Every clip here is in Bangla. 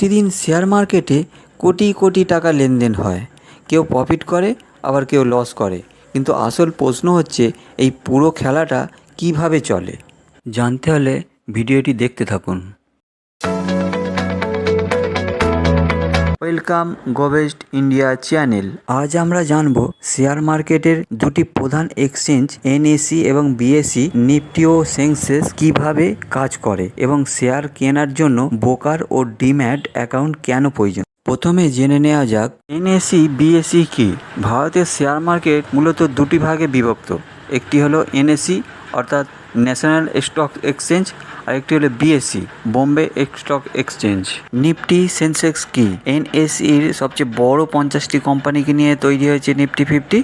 প্রতিদিন শেয়ার মার্কেটে কোটি কোটি টাকা লেনদেন হয়। কেউ প্রফিট করে, আবার কেউ লস করে। কিন্তু আসল প্রশ্ন হচ্ছে, এই পুরো খেলাটা কিভাবে চলে? জানতে হলে ভিডিওটি দেখতে থাকুন। Welcome Go Best India channel. আজ আমরা জানব শেয়ার মার্কেটের দুটি প্রধান এক্সচেঞ্জ এনএসই এবং বিএসই, নিফটি ও সেন্সেক্স কিভাবে কাজ করে এবং শেয়ার কেনার জন্য ব্রোকার ও ডিম্যাট অ্যাকাউন্ট কেন প্রয়োজন। প্রথমে জেনে নেওয়া যাক এনএসই বিএসই কি। ভারতের শেয়ার মার্কেট মূলত দুটি ভাগে বিভক্ত। একটি হলো এনএসই অর্থাৎ ন্যাশনাল স্টক এক্সচেঞ্জ, আর একটি হলো BSE Bombay stock exchange. Nifty Sensex কি? এনএসইর সবচেয়ে বড় 50টি কোম্পানিকে নিয়ে তৈরি হয়েছে নিফটি 50,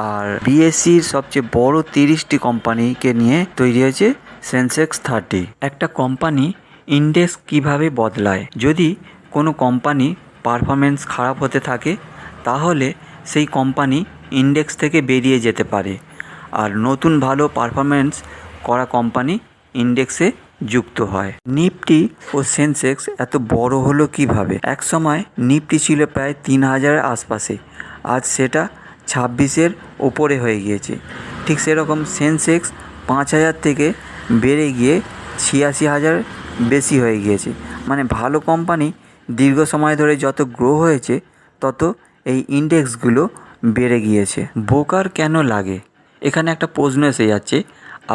আর বিএসইর সবচেয়ে বড় 30টি কোম্পানিকে নিয়ে তৈরি হয়েছে সেন্সেক্স 30। একটা কোম্পানি ইন্ডেক্স কিভাবে বদলায়? যদি কোনো কোম্পানি পারফরমেন্স খারাপ হতে থাকে, তাহলে সেই কোম্পানি ইন্ডেক্স থেকে বেরিয়ে যেতে পারে, আর নতুন ভালো পারফরমেন্স করা কোম্পানি ইন্ডেক্সে যুক্ত হয়। নিফটি ও সেন্সেক্স এত বড় হলো কিভাবে? এক সময় নিফটি ছিল প্রায় 3000-এর আশপাশে, আজ সেটা 26-এর ওপরে হয়ে গিয়েছে। ঠিক সেরকম সেন্সেক্স 5000 থেকে বেড়ে গিয়ে 86,000 বেশি হয়ে গিয়েছে। মানে ভালো কোম্পানি দীর্ঘ সময় ধরে যত গ্রো হয়েছে, তত এই ইন্ডেক্সগুলো বেড়ে গিয়েছে। ব্রোকার কেন লাগে? এখানে একটা প্রশ্ন এসে যাচ্ছে,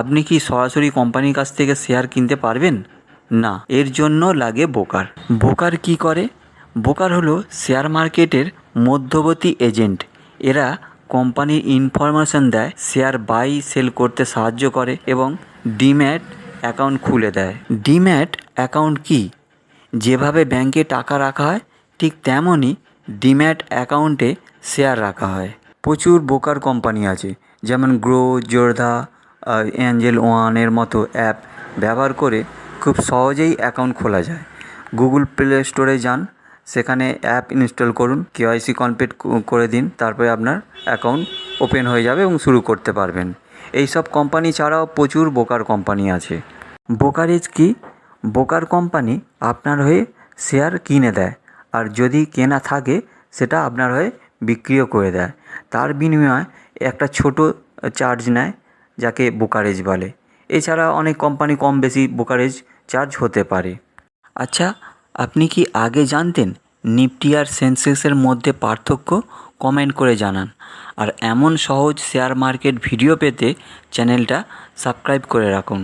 আপনি কি সরাসরি কোম্পানির কাছ থেকে শেয়ার কিনতে পারবেন? না, এর জন্য লাগে ব্রোকার। ব্রোকার কি করে? ব্রোকার হলো শেয়ার মার্কেটের মধ্যবর্তী এজেন্ট। এরা কোম্পানির ইনফরমেশন দেয়, শেয়ার বাই সেল করতে সাহায্য করে এবং ডিম্যাট অ্যাকাউন্ট খুলে দেয়। ডিম্যাট অ্যাকাউন্ট কি? যেভাবে ব্যাংকে টাকা রাখা হয়, ঠিক তেমনই ডিম্যাট অ্যাকাউন্টে শেয়ার রাখা হয়। প্রচুর ব্রোকার কোম্পানি আছে, যেমন গ্রো, জোরধা, অ্যাঞ্জেল ওয়ানের মতো অ্যাপ ব্যবহার করে খুব সহজেই অ্যাকাউন্ট খোলা যায়। গুগল প্লে স্টোরে যান, সেখানে অ্যাপ ইনস্টল করুন, কেওয়াইসি কমপ্লিট করে দিন, তারপরে আপনার অ্যাকাউন্ট ওপেন হয়ে যাবে এবং শুরু করতে পারবেন। এই সব কোম্পানি ছাড়াও প্রচুর ব্রোকার কোম্পানি আছে। ব্রোকারেজ কি? ব্রোকার কোম্পানি আপনার হয়ে শেয়ার কিনে দেয়, আর যদি কেনা থাকে সেটা আপনার হয়ে বিক্রিও করে দেয়। তার বিনিময়ে একটা ছোট চার্জ নেয়, যাকে ব্রোকারেজ বলে। এছাড়া অনেক কোম্পানি কম বেশি ব্রোকারেজ চার্জ হতে পারে। আচ্ছা, আপনি কি আগে জানতেন নিফটি আর সেন্সেক্সের মধ্যে পার্থক্য? কমেন্ট করে জানান। আর এমন সহজ শেয়ার মার্কেট ভিডিও পেতে চ্যানেলটা সাবস্ক্রাইব করে রাখুন।